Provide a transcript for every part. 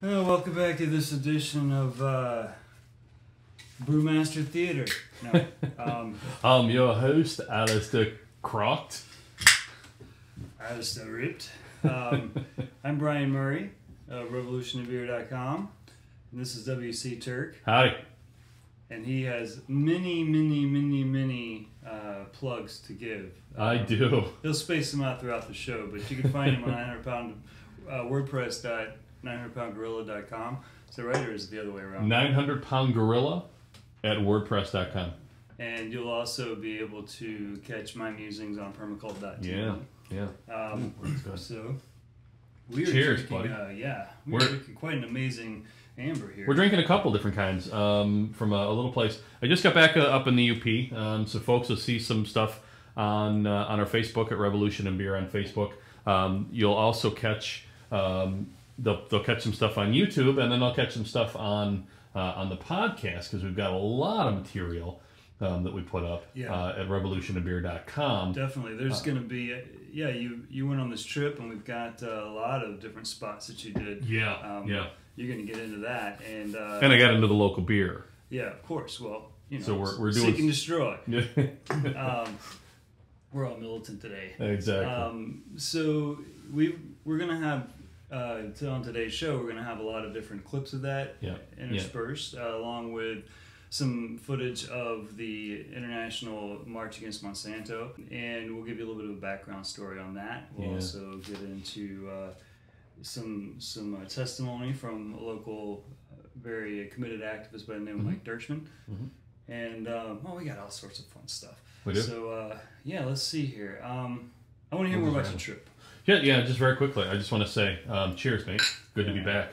Welcome back to this edition of Brewmaster Theater. No, I'm your host, Alistair Crocked. Alistair Ripped. I'm Brian Murray of revolutionofbeer.com. And this is W.C. Turk. Howdy. And he has many plugs to give. I do. He'll space them out throughout the show, but you can find him on 900pound WordPress.900poundgorilla.com. Is that right, or is it the other way around? 900pound gorilla at WordPress.com. And you'll also be able to catch my musings on permaculture.tv. Yeah. So we are cheers, drinking, buddy. we're drinking quite an amazing amber here. We're drinking a couple different kinds from a little place. I just got back up in the UP, so folks will see some stuff on our Facebook at Revolution and Beer on Facebook. You'll also catch they'll catch some stuff on YouTube, and then they'll catch some stuff on the podcast, because we've got a lot of material that we put up at revolutionofbeer.com. Definitely. There's going to be, you went on this trip, and we've got a lot of different spots that you did. Yeah. You're going to get into that. And I got into the local beer. Yeah, of course. Well, so we're doing seek and destroy. We're all militant today. Exactly. So we're going to have, on today's show, we're going to have a lot of different clips of that interspersed, along with some footage of the International March Against Monsanto, and we'll give you a little bit of a background story on that. We'll also get into some testimony from a local, very committed activist by the name of Mike Derschmand, and we got all sorts of fun stuff. We do. So let's see here. I want to hear more about your trip. Yeah, just very quickly. I just want to say, cheers, mate. Good to be back.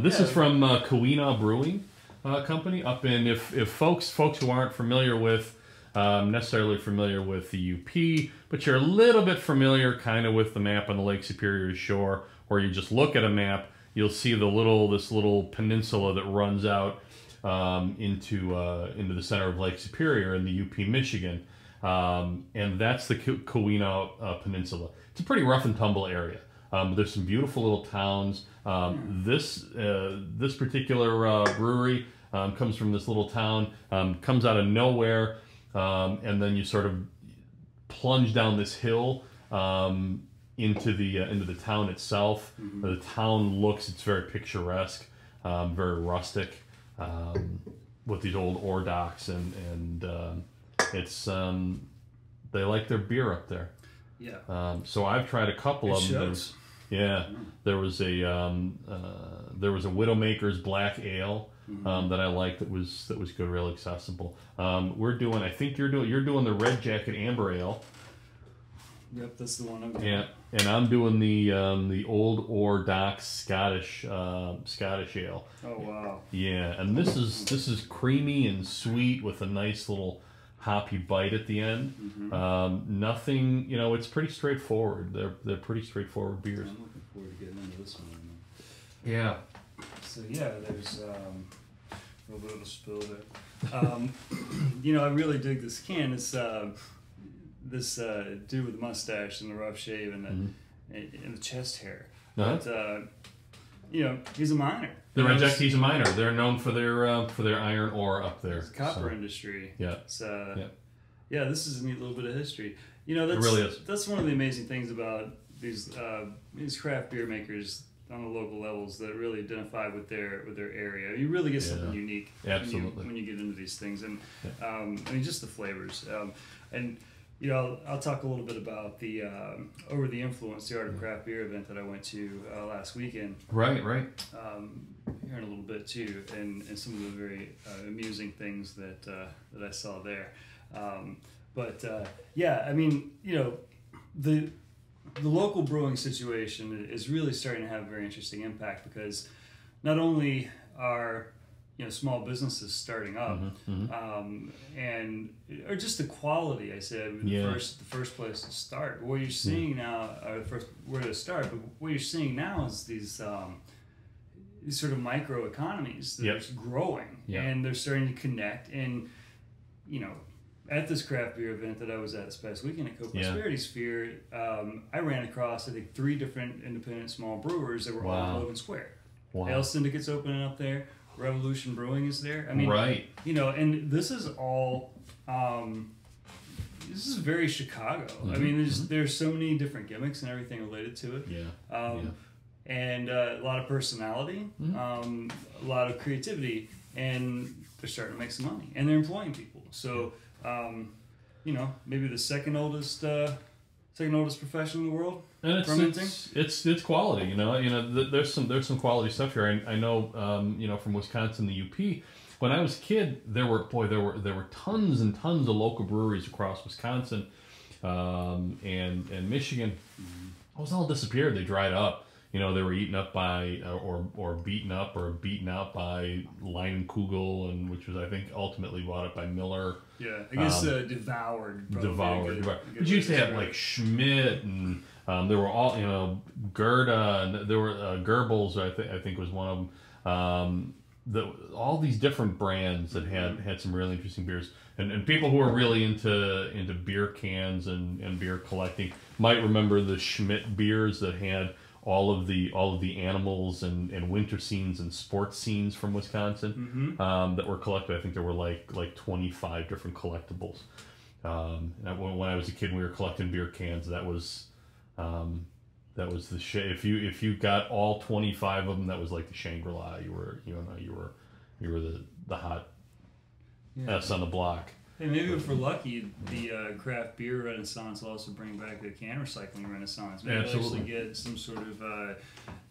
This is from Keweena Brewing Company up in, if folks who aren't familiar with, necessarily familiar with the UP, but you're a little bit familiar kind of with the map on the Lake Superior shore, or you just look at a map, you'll see this little peninsula that runs out into the center of Lake Superior in the UP, Michigan. And that's the Keweena Peninsula. It's a pretty rough and tumble area. There's some beautiful little towns. This particular brewery comes from this little town, comes out of nowhere, and then you sort of plunge down this hill into the town itself. The town it's very picturesque, very rustic, with these old ore docks, and it's they like their beer up there. Yeah. So I've tried a couple of them. There was a Widowmaker's Black Ale that I liked. That was good, real accessible. We're doing. I think you're doing the Red Jacket Amber Ale. Yep, that's the one I'm doing. Yeah, and I'm doing the Old Ore Docks Scottish Ale. Oh wow. Yeah, and this is creamy and sweet with a nice little hoppy bite at the end. Nothing, it's pretty straightforward. They're pretty straightforward beers. I'm looking forward to getting into this one. Yeah. So there's a little bit of a spill there. I really dig this can. It's this dude with the mustache and the rough shave and the chest hair. But he's a miner. He's a miner. They're known for their iron ore up there. It's copper industry. Yeah. This is a neat little bit of history. It really is. That's one of the amazing things about these craft beer makers on the local levels that really identify with their area. You really get something unique. Absolutely. When you get into these things, and just the flavors. I'll talk a little bit about the Over the Influence, the Art of Craft Beer event that I went to last weekend. Right. Here in a little bit too, and some of the very amusing things that I saw there. The local brewing situation is really starting to have a very interesting impact, because not only are small businesses starting up, or just the quality. I said the first place to start. What you're seeing now, or the first where to start, but what you're seeing now is these sort of micro economies that are growing, and they're starting to connect. And at this craft beer event that I was at this past weekend at Co-Prosperity Sphere, I ran across, I think, 3 different independent small brewers that were all in Logan Square. Wow. Ale Syndicate's opening up there. Revolution Brewing is there. I mean, right. You know, and this is all. This is very Chicago. I mean, there's so many different gimmicks and everything related to it. Yeah. And a lot of personality, a lot of creativity, and they're starting to make some money, and they're employing people. So, you know, maybe the second oldest profession in the world. And it's quality. You know, there's some quality stuff here. I know, you know, from Wisconsin, the UP. When I was a kid, there were tons and tons of local breweries across Wisconsin, and Michigan. Those all disappeared. They dried up. You know, they were eaten up by, or beaten up or beaten out by Leinenkugel, and which was, I think, ultimately bought up by Miller. Yeah, I guess devoured. Devoured. But you used to have like Schmidt, and there were all, you know, Gerda, and there were Goebbels, I think was one of them. All these different brands that had some really interesting beers, and people who are really into beer cans and beer collecting might remember the Schmidt beers that had all of the animals and winter scenes and sports scenes from Wisconsin that were collected. I think there were like 25 different collectibles. And when I was a kid, and we were collecting beer cans. That was the if you got all 25 of them, that was like the Shangri-La. You were the hot S on the block. Hey, maybe if we're lucky, the craft beer renaissance will also bring back the can recycling renaissance. Maybe we'll actually get some sort of,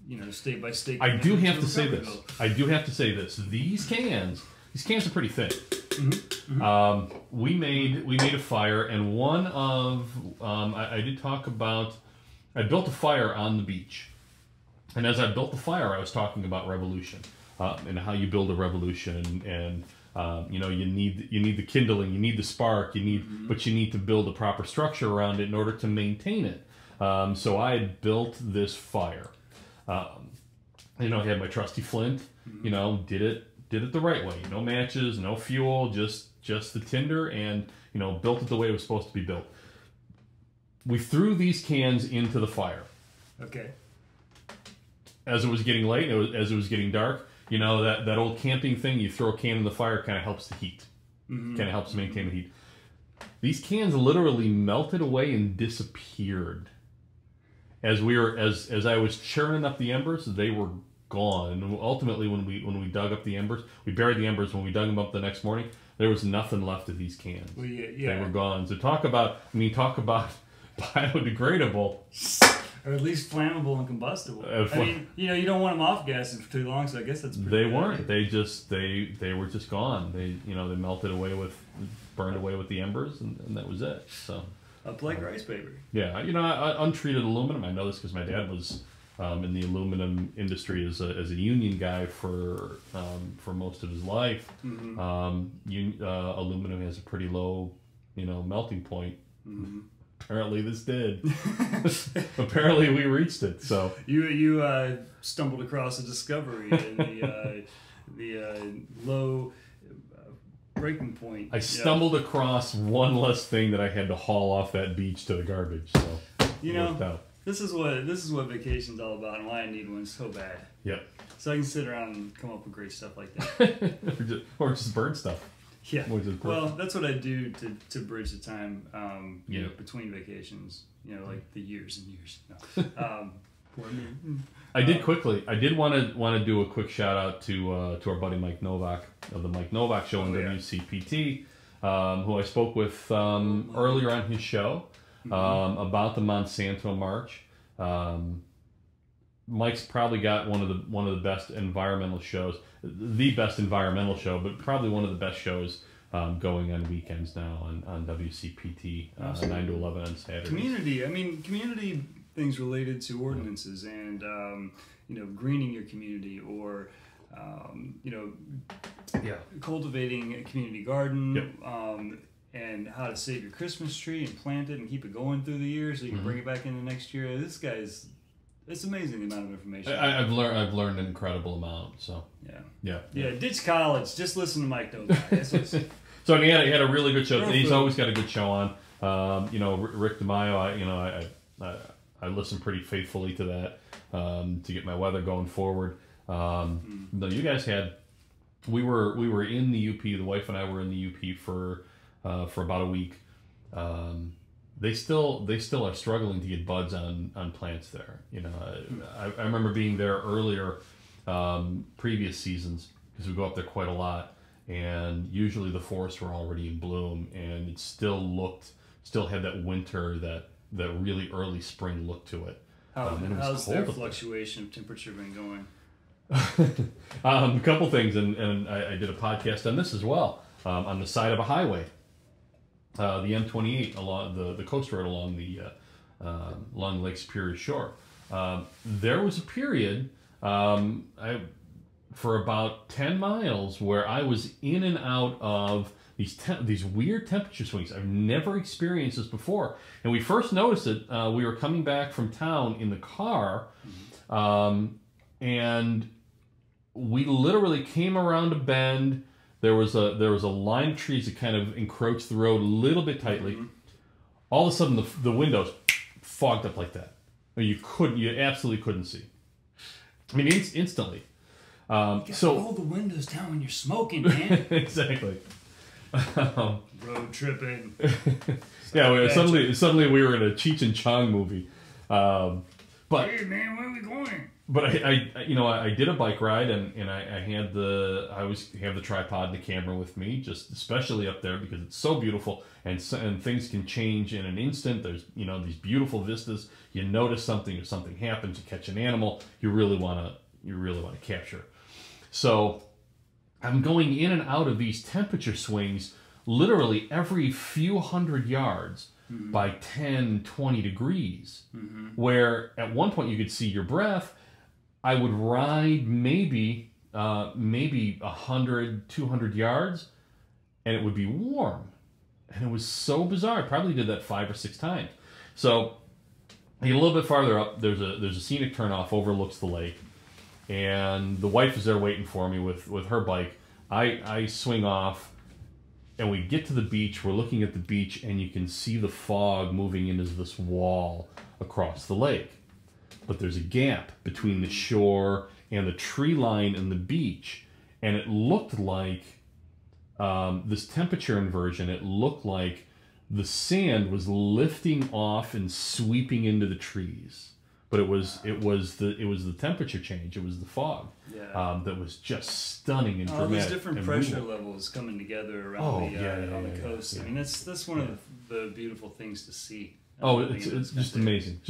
you know, state by state. I do have to say this. These cans are pretty thin. We made a fire, and one of I did talk about. I built a fire on the beach, and as I built the fire, I was talking about revolution and how you build a revolution, and you know, you need the kindling, you need the spark, but you need to build a proper structure around it in order to maintain it. So I built this fire. You know, I had my trusty flint. You know, did it the right way. No matches, no fuel, just the tinder, and you know, built it the way it was supposed to be built. We threw these cans into the fire. Okay. As it was getting late, as it was getting dark, you know, that old camping thing, you throw a can in the fire, kind of helps the heat. Kind of helps maintain the heat. These cans literally melted away and disappeared. As I was churning up the embers, they were gone. And ultimately, when we dug up the embers, we buried the embers. When we dug them up the next morning, there was nothing left of these cans. Well, yeah. They were gone. So talk about biodegradable, or at least flammable and combustible. I mean, you know, you don't want them off gassing for too long, so I guess that's pretty They bad. weren't. They were just gone. They melted away burned away with the embers, and that was it. So up like rice paper. Yeah, you know, untreated aluminum. I know this because my dad was in the aluminum industry as a union guy for most of his life. Aluminum has a pretty low, you know, melting point. Apparently this did. Apparently we reached it. So you stumbled across a discovery in the low breaking point. I stumbled across one less thing that I had to haul off that beach to the garbage. So you know, this is what vacation's all about, and why I need one so bad. Yep. So I can sit around and come up with great stuff like that, or just burn stuff. Yeah. Well, that's what I do to bridge the time, you know, between vacations. You know, like the years and years. No. I did want to do a quick shout out to our buddy Mike Novak of the Mike Novak Show on WCPT, who I spoke with earlier on his show about the Monsanto March. Mike's probably got one of the best environmental shows, the best environmental show, but probably one of the best shows going on weekends now on WCPT 9 to 11 on Saturdays. Community things related to ordinances and you know, greening your community, or you know, cultivating a community garden, and how to save your Christmas tree and plant it and keep it going through the year so you can bring it back in the next year. It's amazing the amount of information. I've learned an incredible amount. So yeah. Ditch college. Just listen to Mike Novak. So he had a really good show. He's always got a good show on. You know, Rick DeMaio. I listen pretty faithfully to that to get my weather going forward. No, you guys had. We were in the UP. The wife and I were in the UP for about a week. They still are struggling to get buds on plants there. You know, I remember being there earlier, previous seasons, because we go up there quite a lot, and usually the forests were already in bloom, and it still had that winter, that really early spring look to it. How's their fluctuation of temperature been going? A couple things, and I did a podcast on this as well, on the side of a highway, the M28 along the coast road along the Lake Superior shore. There was a period for about 10 miles where I was in and out of these weird temperature swings. I've never experienced this before, and we first noticed it. We were coming back from town in the car, and we literally came around a bend. There was a line of trees that kind of encroached the road a little bit tightly. All of a sudden, the windows fogged up like that. You absolutely couldn't see. I mean, instantly. You gotta roll the windows down when you're smoking, man. Exactly. Road tripping. Yeah, suddenly we were in a Cheech and Chong movie. But hey man, where are we going? But I did a bike ride, and I have the tripod and the camera with me, just especially up there because it's so beautiful, and things can change in an instant. There's these beautiful vistas. You notice something, if something happens, you catch an animal you really want to capture. So I'm going in and out of these temperature swings literally every few hundred yards. By 10, 20 degrees, where at one point you could see your breath. I would ride maybe 100, 200 yards, and it would be warm. And it was so bizarre. I probably did that 5 or 6 times. So you get a little bit farther up, there's a scenic turnoff, overlooks the lake, and the wife is there waiting for me with her bike. I swing off, and we get to the beach. We're looking at the beach, and you can see the fog moving into this wall across the lake. But there's a gap between the shore and the tree line and the beach, and it looked like this temperature inversion. It looked like the sand was lifting off and sweeping into the trees. But it was the temperature change. It was the fog that was just stunning and dramatic. These different pressure levels coming together around the coast. I mean, that's one of the beautiful things to see. It's just amazing,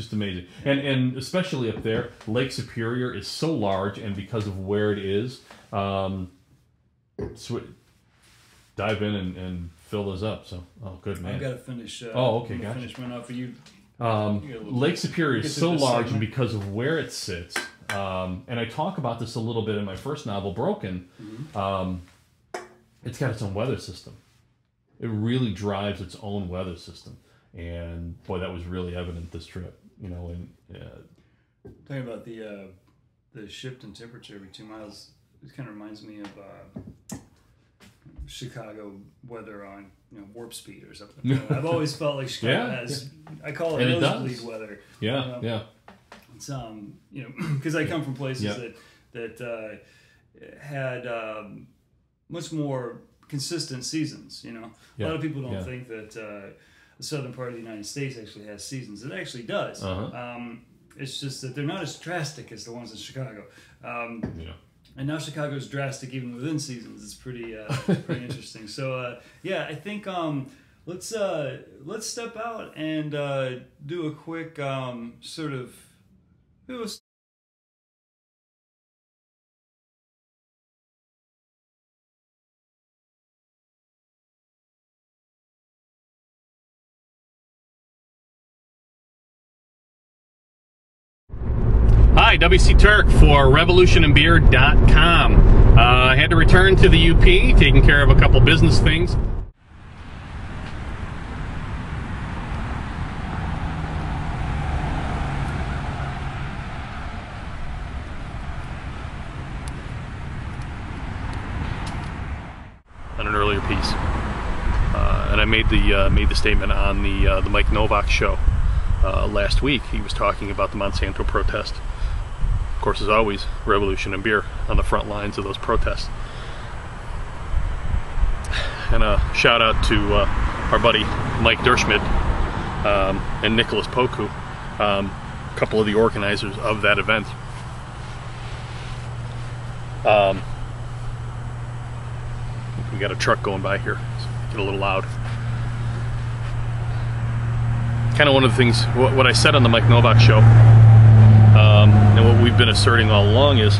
and especially up there, Lake Superior is so large, and because of where it is, dive in and fill those up. So, good man. I've got to finish. Okay, gotcha. Finish one off for you. Lake Superior is so large, and because of where it sits, and I talk about this a little bit in my first novel, Broken. It's got its own weather system. It really drives its own weather system, and boy, that was really evident this trip. Talking about the shift in temperature every 2 miles, it kind of reminds me of Chicago weather on warp speed or something. I've always felt like Chicago has. I call it nosebleed weather. It's because I come from places that had much more consistent seasons. A lot of people don't think that the southern part of the United States actually has seasons. It actually does. It's just that they're not as drastic as the ones in Chicago. And now Chicago's drastic even within seasons. It's pretty interesting. So I think let's step out and do a quick sort of. Hi, WC Turk for revolutionandbeer.com. I had to return to the UP, taking care of a couple business things. On an earlier piece, and I made the statement on the Mike Novak show last week. He was talking about the Monsanto protest. of course, as always, Revolution and Beer on the front lines of those protests. And a shout out to our buddy Mike Derschmand and Nicholas Poku, a couple of the organizers of that event. We got a truck going by here. It's getting a little loud. Kind of one of the things, what I said on the Mike Novak show, and what we've been asserting all along is,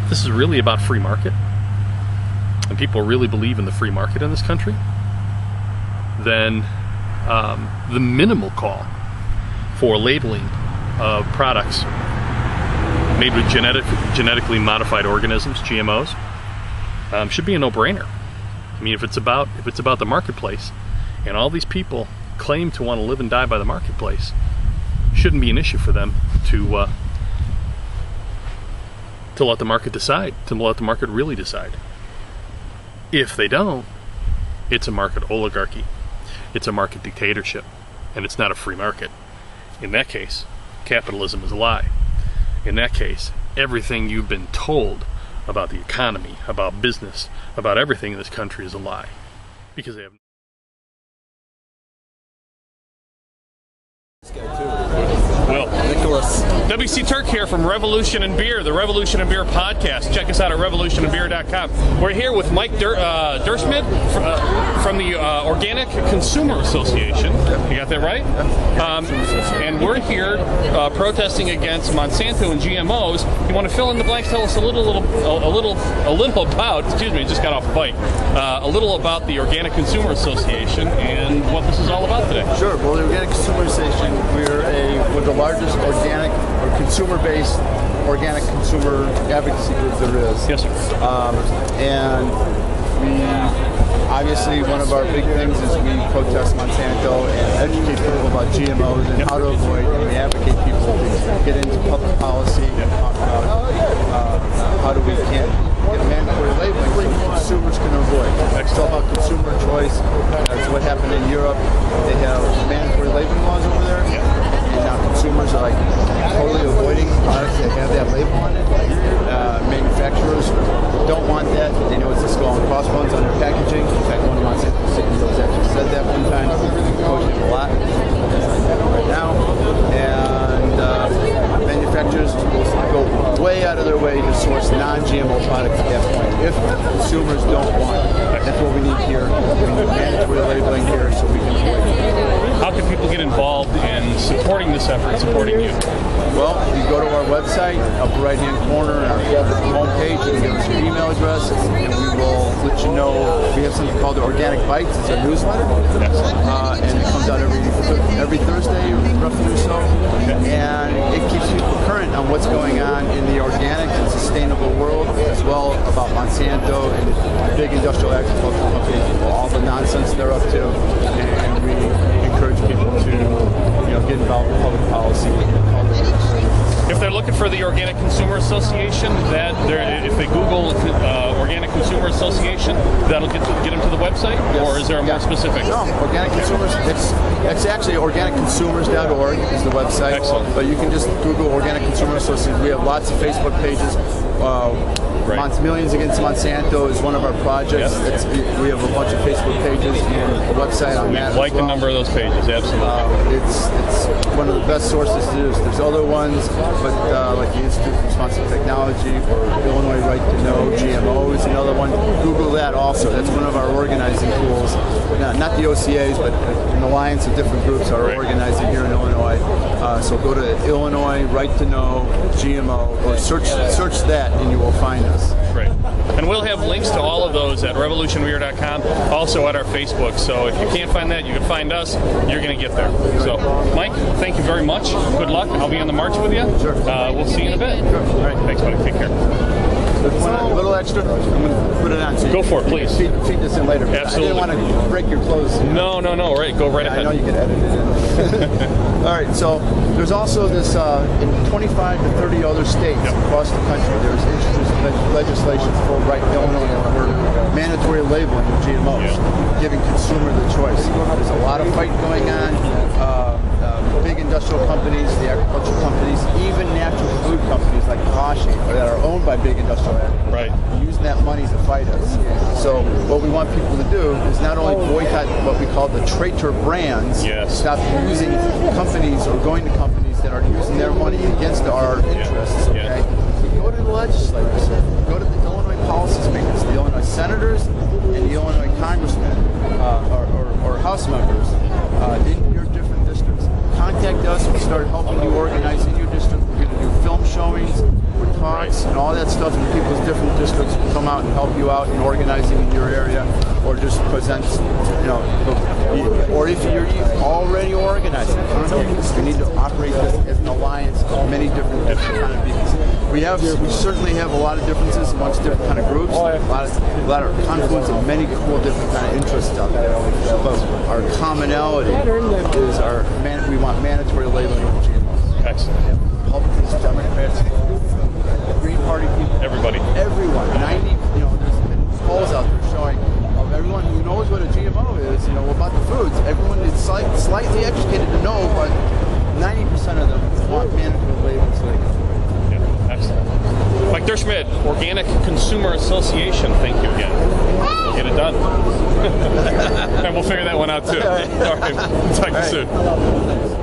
this is really about free market, and people really believe in the free market in this country, then the minimal call for labeling of products made with genetically modified organisms, GMOs, should be a no-brainer. I mean, if it's about the marketplace, and all these people claim to want to live and die by the marketplace, shouldn't be an issue for them to let the market decide, to let the market really decide. If they don't, it's a market oligarchy, it's a market dictatorship, and it's not a free market. In that case, capitalism is a lie. In that case, everything you've been told about the economy, about business, about everything in this country is a lie, because they have. Well, Nicholas. WC Turk here from Revolution and Beer, the Revolution and Beer podcast. Check us out at revolutionandbeer.com. We're here with Mike Derschmand from the Organic Consumer Association. You got that right? And we're here protesting against Monsanto and GMOs. You want to fill in the blanks? Tell us a little about. Excuse me, just got off a bike. A little about the Organic Consumer Association and what this is all about today. Sure. Well, the Organic Consumer Association, we're the largest organic or consumer-based organic consumer advocacy group there is. Yes, sir. And we obviously, one of our big things is we protest Monsanto and educate people about GMOs and how to avoid, and we advocate people to get into public policy and talk about how do we get mandatory labeling so consumers can avoid. It's all about consumer choice. That's what happened in Europe. They have mandatory labeling laws over there. And now consumers are like totally avoiding products that have that label on it. Manufacturers don't want that. They know it's a skull and crossbones on their packaging. In fact, one of Monsanto CEOs actually said that one time. Quoted a lot right now. And manufacturers will go way out of their way to source non-GMO products at that point. If consumers don't want it, that's what we need here. We need mandatory labeling here so we can avoid it. How can people get involved in supporting this effort, supporting you? Well, you go to our website, upper right-hand corner, on our homepage, you can give us your email address, and we will let you know. We have something called the Organic Bites. It's a newsletter, and it comes out every Thursday, roughly or so, and it keeps people current on what's going on in the organic and sustainable world, as well about Monsanto and big industrial agricultural companies, all the nonsense they're up to, and we encourage people to get involved in public policy. If they're looking for the Organic Consumer Association, if they Google Organic Consumer Association, that'll get them to the website? Yes. Or is there a more specific? No, Organic Consumers, it's actually organicconsumers.org is the website. Excellent. But you can just Google Organic Consumer Association. We have lots of Facebook pages. Millions Against Monsanto is one of our projects. Yes. We have a bunch of Facebook pages and a website on that. Like a number of those pages, absolutely. It's one of the best sources to use. There's other ones, but like the Institute for Responsible Technology or Illinois Right to Know, GMO is another one. Google that also. That's one of our organizing tools. Not the OCAs, but an alliance of different groups are organizing here in Illinois. So go to Illinois Right to Know, GMO, or search that and you will find us. Great. And we'll have links to all of those at revolutionbeer.com, also at our Facebook. So if you can't find that, you can find us. You're going to get there. So, Mike, thank you very much. Good luck. I'll be on the march with you. Sure. We'll see you in a bit. Sure. All right. Thanks, buddy. Take care. A little extra? I'm going to put it on. So go for it, please. Feed this in later. Absolutely. I didn't want to break your clothes. No. Right. Go right ahead. I know you can edit it in. All right. So there's also this in 25 to 30 other states across the country. There's introduced legislation for Illinois for mandatory labeling of GMOs, giving consumer the choice. There's a lot of fight going on. Big industrial companies, the agricultural companies, even natural food companies like that are owned by big industrial actors. Right. Using that money to fight us. So what we want people to do is not only boycott what we call the traitor brands, stop using companies or going to companies that are using their money against our interests, okay? Go to the legislators, go to the Illinois policymakers, the Illinois senators, and the Illinois congressmen or House members in your different districts. Contact us. We start helping you organize in your district. We're going to do film showings, talks, and all that stuff in people's different districts. We'll come out and help you out in organizing in your area, or just present, or if you're already organizing, you need to operate this as an alliance of many different kind of people. We certainly have a lot of differences amongst different kind of groups, a lot of confluence of many cool different kind of interests out there. But our commonality is we want mandatory labeling of GMOs. Excellent. Republicans, Democrats, Green Party people, everyone. 90, there's been polls out there showing of everyone who knows what a GMO is, about the foods. Everyone is slightly educated to know, but 90% of them want mandatory labels. Excellent. Mike Derschmand, Organic Consumer Association, thank you again. We'll get it done. And we'll figure that one out too. All right. Talk to you soon.